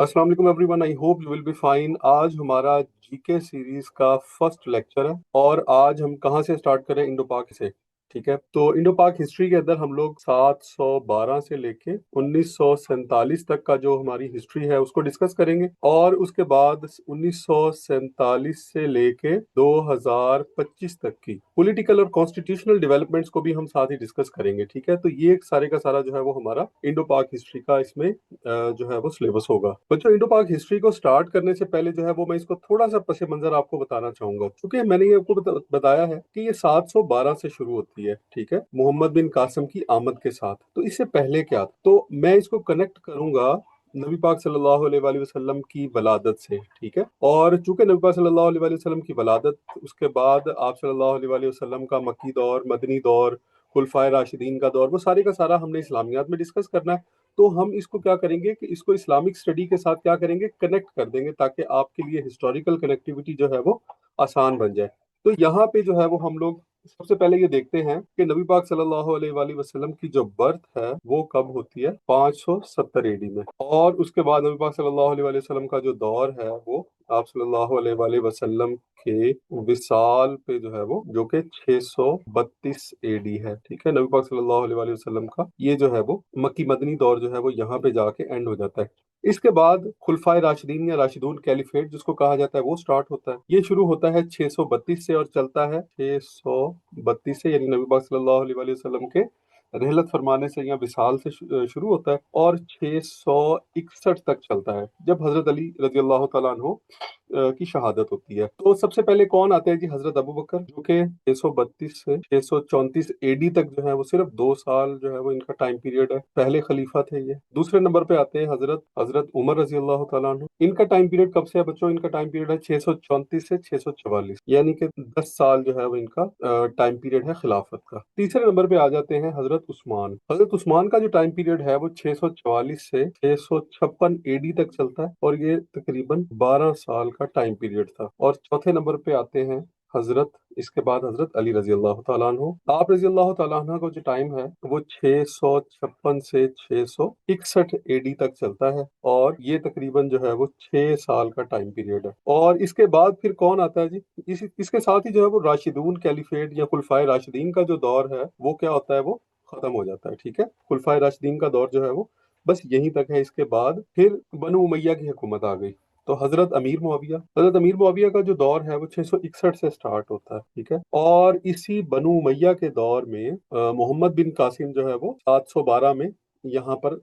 अस्सलाम वालेकुम everyone, I hope you will be fine. आज हमारा जीके सीरीज का फर्स्ट लेक्चर है और आज हम कहाँ से स्टार्ट करें? इंडो पाक से। ठीक है, तो इंडो पाक हिस्ट्री के अंदर हम लोग 712 से लेके 1947 तक का जो हमारी हिस्ट्री है उसको डिस्कस करेंगे और उसके बाद 1947 से लेके 2025 तक की पॉलिटिकल और कॉन्स्टिट्यूशनल डेवलपमेंट्स को भी हम साथ ही डिस्कस करेंगे। ठीक है, तो ये सारे का सारा जो है वो हमारा इंडो पाक हिस्ट्री का इसमें जो है वो सिलेबस होगा। बच्चों, इंडो पाक हिस्ट्री को स्टार्ट करने से पहले जो है वो मैं इसको थोड़ा सा पस मंजर आपको बताना चाहूंगा, क्योंकि मैंने ये आपको बताया है कि ये 712 से शुरू होती है। ठीक है, मोहम्मद बिन कासिम की आमद के साथ। तो इससे पहले क्या था, तो मैं इसको कनेक्ट करूंगा नबी पाक सल्लल्लाहु अलैहि वसल्लम की वलादत से। ठीक है, और चूंकि नबी पाक सल्लल्लाहु अलैहि वसल्लम की वलादत, उसके बाद आप सल्लल्लाहु अलैहि वसल्लम का मक्की दौर, मदनी दौर, खुलफाए राशिदीन का दौर, वो सारे का सारा हमने इस्लामियात में डिस्कस करना है। तो हम इसको क्या करेंगे कि इसको इस्लामिक स्टडी के साथ क्या करेंगे, कनेक्ट कर देंगे, ताकि आपके लिए हिस्टोरिकल कनेक्टिविटी जो है वो आसान बन जाए। तो यहाँ पे जो है वो हम लोग सबसे पहले ये देखते हैं कि नबी पाक सल्लल्लाहु अलैहि वसल्लम की जो बर्थ है वो कब होती है? 570 एडी में। और उसके बाद नबी पाक सल्लल्लाहु अलैहि वसल्लम का जो दौर है वो आप सल्लल्लाहु अलैहि वसल्लम के विसाल पे जो है वो, जो कि 632 एडी है। ठीक है, नबी पाक सल्लल्लाहु अलैहि वसल्लम का ये जो है वो मक्की मदनी दौर जो है वो यहाँ पे जाके एंड हो जाता है। इसके बाद खुलफाए राशिदीन या राशिदून कैलिफेट जिसको कहा जाता है वो स्टार्ट होता है। ये शुरू होता है 632 से और चलता है 632 से, यानी नबी पाक सल्लल्लाहु अलैहि वसल्लम के रहलत फरमाने से या विसाल से शुरू होता है और 661 तक चलता है, जब हजरत अली रजी अल्लाह तआला अन्हु की शहादत होती है। तो सबसे पहले कौन आते हैं जी? हजरत अबू बकर, जो कि 632 से 634 एडी तक जो है वो सिर्फ 2 साल जो है वो इनका टाइम पीरियड है, पहले खलीफा थे ये। दूसरे नंबर पे आते हैं हजरत हजरत उमर रजी अल्लाह तआला अन्हु। इनका टाइम पीरियड कब से है बच्चों? इनका टाइम पीरियड है 634 से 644, यानी कि 10 साल जो है वो इनका टाइम पीरियड है खिलाफत का। तीसरे नंबर पे आ जाते हैं हजरत उस्मान। हजरत उस्मान का जो टाइम पीरियड है वो 644 से 656 एडी तक चलता है और ये तकरीबन 12 साल का टाइम पीरियड था। और चौथे नंबर पे आते हैं हजरत, इसके बाद हजरत अली रजी अल्लाह तआला अन्हु। आप रजी अल्लाह तआला अन्हु का जो टाइम है वो 656 से 661 एडी तक चलता है और ये तकरीबन जो है वो 6 साल का टाइम पीरियड है। और इसके बाद फिर कौन आता है जी? इसके साथ ही जो है वो राशिदून कैलिफेट या खुलफाए राशिदीन का जो दौर है वो क्या होता है, वो खत्म हो जाता है। ठीक है, खुलफाए राशिदीन का दौर जो है वो बस यहीं तक है। इसके बाद फिर बनु उमैया की हुकूमत आ गई। तो हजरत अमीर मुआविया का जो दौर है वो 661 से स्टार्ट होता है। ठीक है, और इसी बनु उमैया के दौर में मोहम्मद बिन कासिम जो है वो 712 में यहाँ पर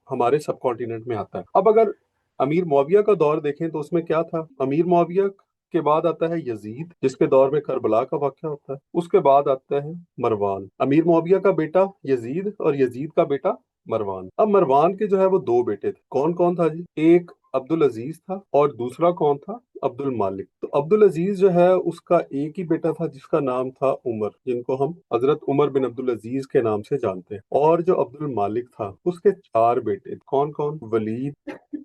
हमारे सब कॉन्टिनेंट में आता है। अब अगर अमीर मुआविया का दौर देखें तो उसमें क्या था? अमीर मुआविया के बाद आता है यजीद, जिसके दौर में करबला का वाक़या होता है। उसके बाद आता है मरवान। अमीर मुआविया का बेटा यजीद और यजीद का बेटा मरवान। अब मरवान के जो है वो 2 बेटे थे। कौन कौन था जी? एक अब्दुल अजीज था और दूसरा कौन था? अब्दुल मालिक। तो अब्दुल अजीज जो है उसका एक ही बेटा था जिसका नाम था उमर, जिनको हम हजरत उमर बिन अब्दुल अजीज के नाम से जानते हैं। और जो अब्दुल मालिक था उसके 4 बेटे। कौन कौन? वलीद,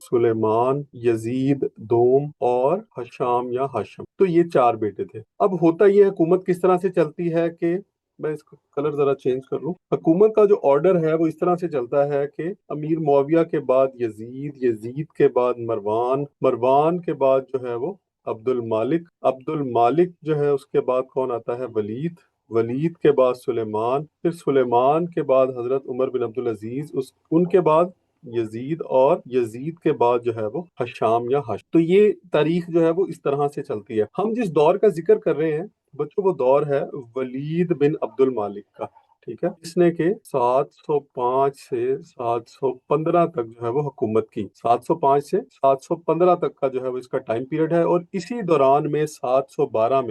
सुलेमान, यजीद दोम और हशाम या हाशम। तो ये 4 बेटे थे। अब होता ये हुकूमत किस तरह से चलती है कि, मैं इसका कलर जरा चेंज कर लूं। हुकूमत का जो ऑर्डर है वो इस तरह से चलता है कि अमीर मुआविया के बाद यजीद, यजीद के बाद मरवान, मरवान के बाद जो है वो अब्दुल मालिक, अब्दुल मालिक जो है उसके बाद कौन आता है? वलीद, वलीद के बाद सुलेमान, फिर सुलेमान के बाद हजरत उमर बिन अब्दुल अजीज, उस उनके बाद यजीद, और यजीद के बाद जो है वो हशाम या हश। तो ये तारीख जो है वो इस तरह से चलती है। हम जिस दौर का जिक्र कर रहे हैं बच्चों, वो दौर है वलीद बिन अब्दुल मालिक का। ठीक है, इसने के 705 से 715 तक जो है वो हुकूमत की। 705 से 715 तक का जो है वो इसका टाइम पीरियड है। और इसी दौरान में 712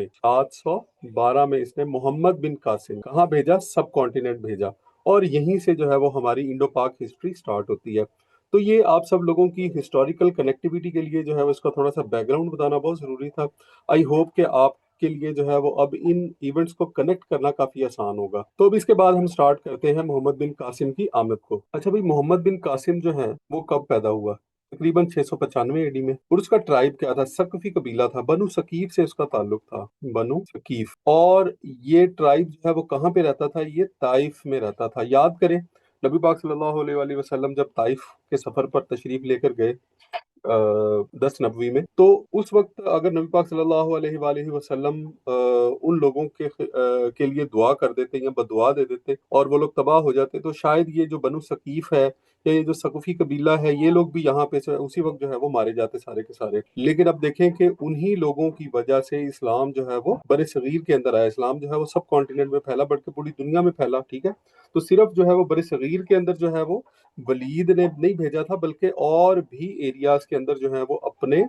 में इसने मोहम्मद बिन कासिम कहाँ भेजा? सब कॉन्टिनेंट भेजा। और यहीं से जो है वो हमारी इंडो पाक हिस्ट्री स्टार्ट होती है। तो ये आप सब लोगों की हिस्टोरिकल कनेक्टिविटी के लिए जो है वो इसका थोड़ा सा बैकग्राउंड बताना बहुत ज़रूरी था। आई होप कि आप के लिए जो है वो अब इन इवेंट्स को कनेक्ट करना काफी आसान होगा। तो अब इसके बाद हम स्टार्ट करते हैं मोहम्मद बिन कासिम की आमद को। अच्छा भाई, मोहम्मद बिन कासिम जो है वो कब पैदा हुआ? तकरीबन 695 एडी में। और उसका ट्राइब क्या था? सकफी कबीला था, बनु सकीफ से उसका ताल्लुक था, बनु सकीफ। और ये ट्राइब जो है वो कहाँ पे रहता था? ये ताइफ में रहता था। याद करें نبی پاک صلی اللہ علیہ وآلہ وسلم جب طائف کے سفر پر تشریف لے کر گئے 10 نبوی میں، تو اس وقت اگر نبی پاک صلی اللہ علیہ وآلہ وسلم ان لوگوں کے لیے دعا کر دیتے یا بدعا دے دیتے اور وہ لوگ تباہ ہو جاتے، تو شاید یہ جو بنو ثقیف ہے یا یہ جو ثقفی قبیلہ ہے، یہ لوگ بھی یہاں پہ اسی وقت جو ہے وہ مارے جاتے سارے کے سارے۔ لیکن اب دیکھیں کہ انہی لوگوں کی وجہ سے اسلام جو ہے وہ بر صغیر کے اندر آیا، اسلام جو ہے وہ سب کانٹیننٹ میں پھیلا، بلکہ پوری دنیا میں پھیلا، ٹھیک ہے۔ تو صرف جو ہے وہ بر صغیر کے اندر جو ہے وہ ولید نے نہیں بھیجا تھا، بلکہ اور بھی ایریاز کے اندر جو ہے وہ اپنے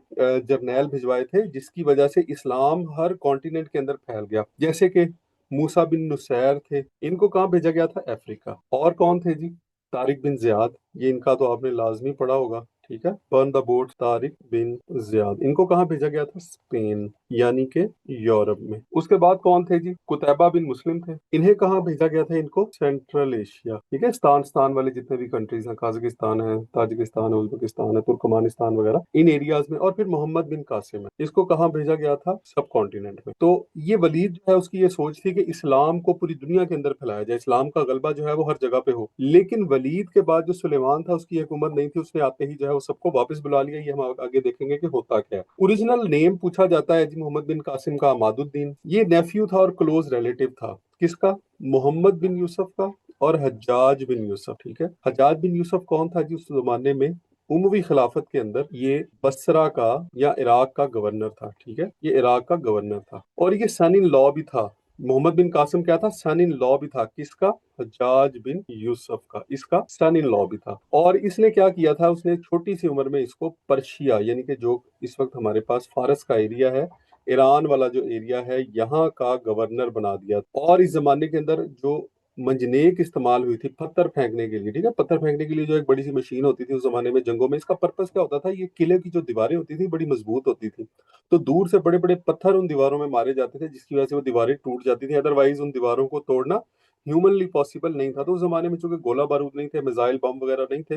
جرنیل بھجوائے تھے، جس کی وجہ سے اسلام ہر کانٹیننٹ کے اندر پھیل گیا۔ جیسے کہ موسیٰ بن نصیر تھے، ان کو کہاں بھیجا گیا تھا؟ افریقہ۔ اور کون تھے جی؟ طارق بن زیاد، یہ ان کا تو آپ نے لازمی پڑھا ہوگا، ٹھیک ہے، برن دا بوٹ، طارق بن زیاد، ان کو کہاں بھیجا گیا تھا؟ اسپین، یعنی کہ یورپ میں۔ اس کے بعد کون تھے جی؟ قطیبہ بن مسلم تھے، انہیں کہاں بھیجا گیا تھا؟ ان کو سینٹرل ایشیا، ٹھیک ہے، ستان والے جتنے بھی کنٹریز ہیں، قازقستان ہے، تاجکستان ہے، ازبکستان ہے، ترکمانستان وغیرہ، ان ایریاز میں۔ اور پھر محمد بن قاسم ہے، اس کو کہاں بھیجا گیا تھا؟ سب کانٹیننٹ میں۔ تو یہ ولید جو ہے اس کی یہ سوچ تھی کہ اسلام کو پوری دنیا کے اندر پھیلایا جائے، اسلام کا غلبہ جو ہے وہ ہر جگہ پہ ہو۔ لیکن ولید کے بعد جو سلیمان تھا، اس کی حکومت نہیں تھی، اس نے آتے ہی جو ہے وہ سب کو واپس بلا لیا۔ یہ ہم آگے دیکھیں گے کہ ہوتا کیا ہے۔ اوریجنل نیم پوچھا جاتا ہے جی محمد بن قاسم کا عماد الدین، یہ نیفیو تھا اور کلوز ریلیٹو تھا، کس کا؟ محمد بن یوسف کا اور حجاج بن یوسف، ٹھیک ہے۔ حجاج بن یوسف کون تھا جی؟ اس زمانے میں اموی خلافت کے اندر یہ بصرہ کا یا عراق کا گورنر تھا، ٹھیک ہے، یہ عراق کا گورنر تھا، اور یہ سن ان لا بھی تھا۔ محمد بن قاسم کیا تھا؟ سن ان لا بھی تھا، کس کا؟ حجاج بن یوسف کا، اس کا سن ان لا بھی تھا۔ اور اس نے کیا کیا تھا؟ اس نے چھوٹی سی عمر میں اس کو پرشیا، یعنی کہ جو اس وقت ہمارے پاس فارس کا ایریا ہے، ایران والا جو ایریا ہے، یہاں کا گورنر بنا دیا۔ اور اس زمانے کے اندر جو منجنیق استعمال ہوئی تھی پتھر پھینکنے کے لیے، ٹھیک ہے، پتھر پھینکنے کے لیے جو ایک بڑی سی مشین ہوتی تھی اس زمانے میں جنگوں میں، اس کا پرپس کیا ہوتا تھا؟ یہ قلعے کی جو دیواریں ہوتی تھی بڑی مضبوط ہوتی تھی، تو دور سے بڑے بڑے پتھر ان دیواروں میں مارے جاتے تھے، جس کی وجہ سے وہ دیواریں ٹوٹ جاتی تھی، ادروائز ان دیواروں کو توڑنا ہیومنلی پاسبل نہیں تھا۔ تو اس زمانے میں چونکہ گولہ بارود نہیں تھے، میزائل بم وغیرہ نہیں تھے،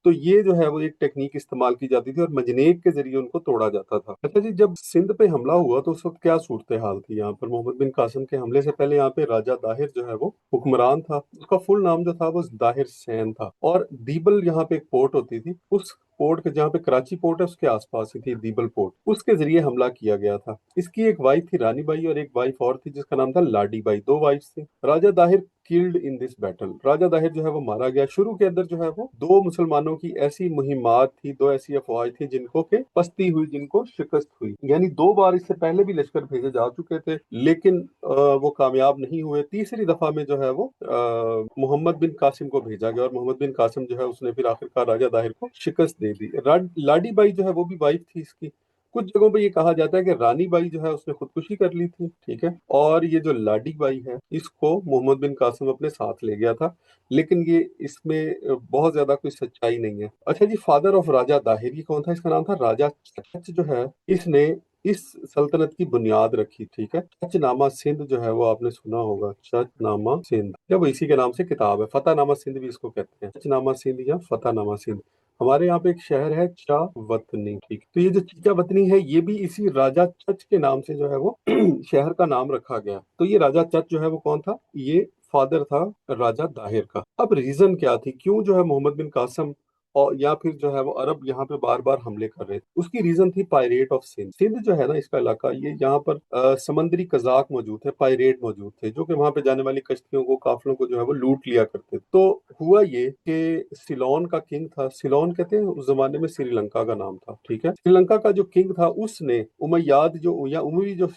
تو یہ جو ہے وہ ایک ٹیکنیک استعمال کی جاتی تھی اور منجنیق کے ذریعے ان کو توڑا جاتا تھا۔ اچھا جی، جب سندھ پہ حملہ ہوا تو اس وقت کیا صورتحال تھی یہاں پر؟ محمد بن قاسم کے حملے سے پہلے یہاں پہ راجہ داہر جو ہے وہ حکمران تھا، اس کا فل نام جو تھا وہ داہر سین تھا، اور دیبل یہاں پہ ایک پورٹ ہوتی تھی، اس پورٹ کے جہاں پہ کراچی پورٹ ہے اس کے آس پاس ہی تھی دیبل پورٹ، اس کے ذریعے حملہ کیا گیا تھا۔ اس کی ایک وائف تھی رانی بائی اور ایک وائف اور تھی جس کا نام تھا لاڈی بائی، دو وائفز تھی۔ Raja Dahir killed in this battle, Raja Dahir جو ہے وہ مارا گیا۔ شروع کے اندر جو ہے وہ دو مسلمانوں کی ایسی مہمات تھی، دو ایسی افواج تھی جن کو کہ پستی ہوئی، جن کو شکست ہوئی، یعنی دو بار اس سے پہلے بھی لشکر بھیجے جا چکے تھے لیکن وہ کامیاب نہیں ہوئے۔ تیسری دفعہ میں جو ہے وہ محمد بن قاسم کو بھیجا گیا اور محمد بن قاسم جو ہے اس نے پھر آخرکار راجہ داہر کو شکست دے دی۔ لاڈی بائی جو ہے وہ بھی وائف تھی اس کی۔ کچھ جگہوں پہ یہ کہا جاتا ہے کہ رانی بائی جو ہے اس نے خودکشی کر لی تھی، ٹھیک ہے، اور یہ جو لاڈی بائی ہے اس کو محمد بن قاسم اپنے ساتھ لے گیا تھا، لیکن یہ اس میں بہت زیادہ کوئی سچائی نہیں ہے۔ اچھا جی، فادر آف راجہ داہر یہ کون تھا؟ اس کا نام تھا راجہ چچ جو ہے، اس نے اس سلطنت کی بنیاد رکھی، ٹھیک ہے۔ چچ نامہ سندھ جو ہے وہ آپ نے سنا ہوگا، چچ نامہ سندھ، یا وہ اسی کے نام سے کتاب ہے، فتح نامہ سندھ بھی اس کو کہتے ہیں، چچ نامہ سندھ یا فتح نامہ سندھ۔ ہمارے یہاں پہ ایک شہر ہے چا وطنی، ٹھیک، تو یہ جو چچا وطنی ہے یہ بھی اسی راجہ چچ کے نام سے جو ہے وہ شہر کا نام رکھا گیا۔ تو یہ راجہ چچ جو ہے وہ کون تھا؟ یہ فادر تھا راجہ داہر کا۔ اب ریزن کیا تھی کیوں جو ہے محمد بن قاسم اور یا پھر جو ہے وہ عرب یہاں پہ بار بار حملے کر رہے تھے؟ اس کی ریزن تھی پائریٹ آف سندھ۔ سندھ جو ہے نا اس کا علاقہ، یہ یہاں پر سمندری قزاق موجود تھے، پائریٹ موجود تھے، جو کہ وہاں پہ جانے والی کشتیوں کو، قافلوں کو جو ہے وہ لوٹ لیا کرتے تھے۔ تو ہوا یہ کہ سیلون کا کنگ تھا، سیلون کہتے ہیں اس زمانے میں سری لنکا کا نام تھا، ٹھیک ہے، سری لنکا کا جو کنگ تھا اس نے امیاد جو یا اموی جو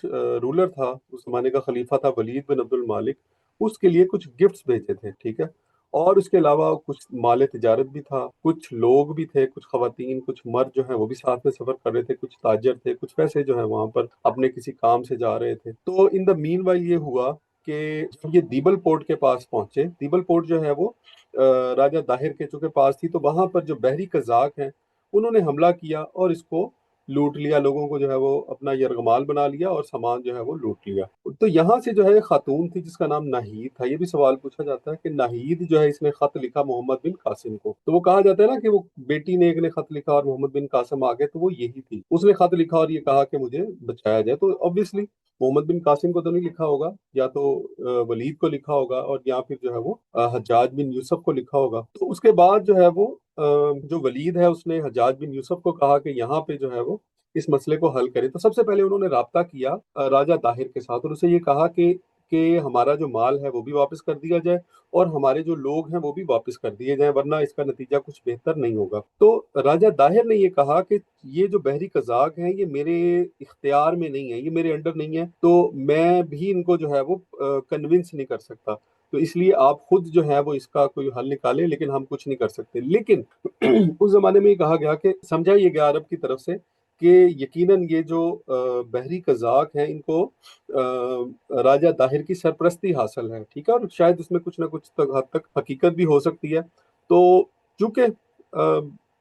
رولر تھا اس زمانے کا، خلیفہ تھا ولید بن عبد المالک، اس کے لیے کچھ گفٹس بھیجے تھے، ٹھیک ہے، اور اس کے علاوہ کچھ مال تجارت بھی تھا، کچھ لوگ بھی تھے، کچھ خواتین، کچھ مرد جو ہیں وہ بھی ساتھ میں سفر کر رہے تھے، کچھ تاجر تھے، کچھ پیسے جو ہے وہاں پر اپنے کسی کام سے جا رہے تھے۔ تو ان دا مین وائل یہ ہوا کہ جب یہ دیبل پورٹ کے پاس پہنچے، دیبل پورٹ جو ہے وہ راجہ داہر کے چونکہ پاس تھی، تو وہاں پر جو بحری قزاق ہیں انہوں نے حملہ کیا اور اس کو لوٹ لیا، لوگوں کو جو ہے وہ اپنا یرغمال بنا لیا اور سامان جو ہے وہ لوٹ لیا۔ تو یہاں سے جو ہے ایک خاتون تھی جس کا نام ناہید تھا، یہ بھی سوال پوچھا جاتا ہے کہ ناہید جو ہے اس نے خط لکھا محمد بن قاسم کو، تو وہ کہا جاتا ہے نا کہ وہ بیٹی نے ایک نے خط لکھا اور محمد بن قاسم آ گئے، تو وہ یہی تھی، اس نے خط لکھا اور یہ کہا کہ مجھے بچایا جائے۔ تو obviously मोहम्मद बिन कासिम को तो नहीं लिखा होगा, या तो वलीद को लिखा होगा, और या फिर जो है वो हज्जाज बिन यूसुफ को लिखा होगा। तो उसके बाद जो है वो जो वलीद है उसने हज्जाज बिन यूसुफ को कहा कि यहाँ पे जो है वो इस मसले को हल करें। तो सबसे पहले उन्होंने राब्ता किया राजा दाहिर के साथ, और उसे ये कहा कि हमारा जो माल है वो भी वापस कर दिया जाए, और हमारे जो लोग हैं वो भी वापस कर दिए जाएं, वरना इसका नतीजा कुछ बेहतर नहीं होगा। तो राजा दाहिर ने ये कहा कि ये जो बहरी कज़ाक हैं ये मेरे इख्तियार में नहीं है, ये मेरे अंडर नहीं है, तो मैं भी इनको जो है वो कन्विंस नहीं कर सकता। तो इसलिए आप खुद जो है वो इसका कोई हल निकालें, लेकिन हम कुछ नहीं कर सकते। लेकिन उस जमाने में ये कहा गया कि समझा ये गया अरब की तरफ से कि यकीनन ये जो बहरी कज़ाक हैं इनको राजा दाहिर की सरपरस्ती हासिल है, ठीक है, और शायद इसमें कुछ ना कुछ तक हद तक हकीकत भी हो सकती है। तो चूंकि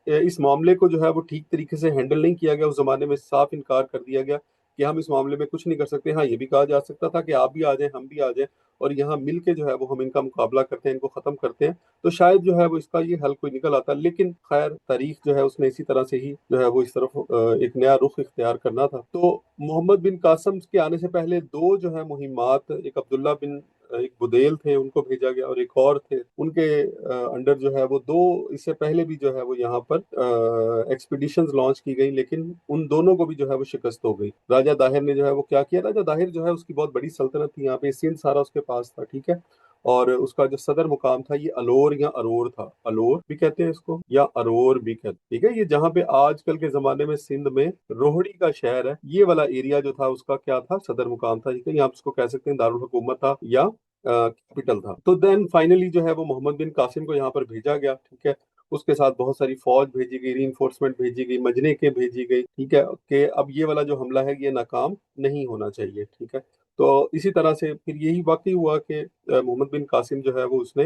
इस मामले को जो है वो ठीक तरीके से हैंडल नहीं किया गया, उस जमाने में साफ इनकार कर दिया गया कि हम इस मामले में कुछ नहीं कर सकते। हाँ, ये भी कहा जा सकता था कि आप भी आ जाएं, हम भी आ जाएं, और यहाँ मिल के जो है वो हम इनका मुकाबला करते हैं, इनको खत्म करते हैं, तो शायद जो है वो इसका ये हल कोई निकल आता। लेकिन खैर तारीख जो है उसने इसी तरह से ही जो है वो इस तरफ एक नया रुख इख्तियार करना था। तो मोहम्मद बिन कासम के आने से पहले दो जो है मुहिमात, एक अब्दुल्ला बिन एक बुदेल थे उनको भेजा गया, और एक और थे उनके अंडर जो है वो दो इससे पहले भी जो है वो यहाँ पर एक्सपीडिशंस लॉन्च की गई, लेकिन उन दोनों को भी जो है वो शिकस्त हो गई। राजा दाहिर ने जो है वो क्या किया, राजा दाहिर जो है उसकी बहुत बड़ी सल्तनत थी, यहाँ पे सिंध सारा उसके पास था, ठीक है, और उसका जो सदर मुकाम था ये अलोर या अरोर था, अलोर भी कहते हैं इसको या अरोर भी कहते हैं, ठीक है। ये जहाँ पे आजकल के जमाने में सिंध में रोहड़ी का शहर है, ये वाला एरिया जो था उसका क्या था, सदर मुकाम था, ठीक है, यहाँ उसको कह सकते हैं दारुल हुकूमत था या कैपिटल था। तो देन फाइनली जो है वो मोहम्मद बिन कासिम को यहाँ पर भेजा गया, ठीक है, उसके साथ बहुत सारी फौज भेजी गई, रीइंफोर्समेंट भेजी गई, मजने के भेजी गई, ठीक है, कि अब ये वाला जो हमला है ये नाकाम नहीं होना चाहिए, ठीक है। तो इसी तरह से फिर यही वाकई हुआ कि मोहम्मद बिन कासिम जो है वो उसने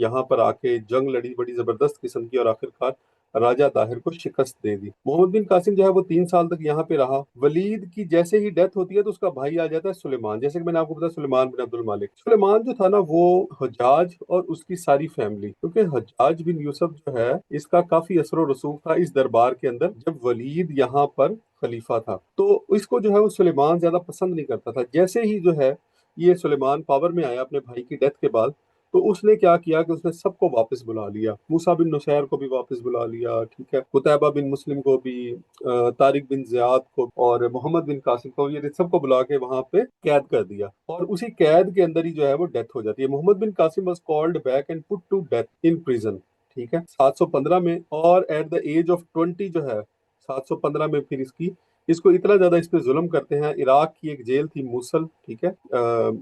यहाँ पर आके जंग लड़ी बड़ी जबरदस्त किस्म की, और आखिरकार राजा ताहिर को शिकस्त दे दी। मोहम्मद बिन कासिम जो है वो 3 साल तक यहाँ पे रहा। वलीद की जैसे ही डेथ होती है तो उसका भाई आ जाता है सुलेमान, जैसे कि मैंने आपको बताया सुलेमान बिन अब्दुल मालिक। सुलेमान जो था ना वो हज्जाज और उसकी सारी फैमिली, क्योंकि हज्जाज बिन यूसुफ जो है इसका काफी असर और रसूख था इस दरबार के अंदर जब वलीद यहाँ पर खलीफा था। तो इसको जो है वो सुलेमान ज्यादा पसंद नहीं करता था। जैसे ही जो है ये सुलेमान पावर में आया अपने भाई की डेथ के बाद, तो उसने क्या किया कि उसने सबको वापस बुला लिया, मूसा बिन नुसैर को भी वापस बुला लिया, ठीक है, कुतैबा बिन मुस्लिम को भी, तारिक बिन जियाद को, और मोहम्मद बिन कासिम को, ये सबको बुला के वहां पे कैद कर दिया, और उसी कैद के अंदर ही जो है वो डेथ हो जाती है। Muhammad bin Qasim was called back and put to death in prison, ठीक है, 715 में, और एट द एज ऑफ 20 जो है 715 में फिर इसको इतना ज्यादा इस पे जुल्म करते हैं। इराक की एक जेल थी मूसल, ठीक है,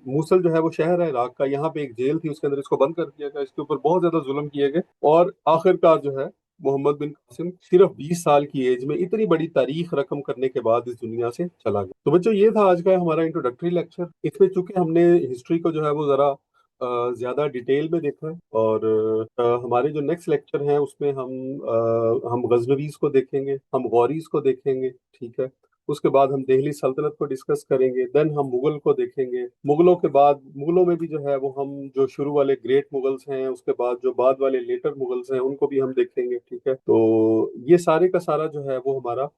मूसल जो है वो शहर है इराक का, यहाँ पे एक जेल थी, उसके अंदर इसको बंद कर दिया गया, इसके ऊपर बहुत ज्यादा जुल्म किए गए, और आखिरकार जो है मोहम्मद बिन कासिम सिर्फ 20 साल की एज में इतनी बड़ी तारीख रकम करने के बाद इस दुनिया से चला गया। तो बच्चों ये था आज का हमारा इंट्रोडक्टरी लेक्चर। इसमें चूंकि हमने हिस्ट्री को जो है वो जरा ज्यादा डिटेल में देखा है, और हमारे जो नेक्स्ट लेक्चर हैं उसमें हम गजनवीज को देखेंगे, हम गौरीज को देखेंगे, ठीक है, उसके बाद हम दिल्ली सल्तनत को डिस्कस करेंगे, देन हम मुगल को देखेंगे, मुगलों के बाद मुगलों में भी जो है वो हम जो शुरू वाले ग्रेट मुगल्स हैं, उसके बाद जो बाद वाले लेटर मुगल्स हैं उनको भी हम देखेंगे, ठीक है। तो ये सारे का सारा जो है वो हमारा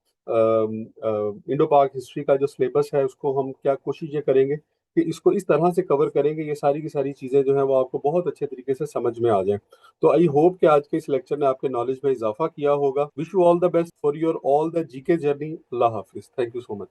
इंडो पाक हिस्ट्री का जो सिलेबस है उसको हम क्या कोशिश ये करेंगे कि इसको इस तरह से कवर करेंगे, ये सारी की सारी चीज़ें जो है वो आपको बहुत अच्छे तरीके से समझ में आ जाएं। तो आई होप कि आज के इस लेक्चर ने आपके नॉलेज में इजाफा किया होगा। Wish you all the best for your all the GK journey. Allah Hafiz. Thank you so much.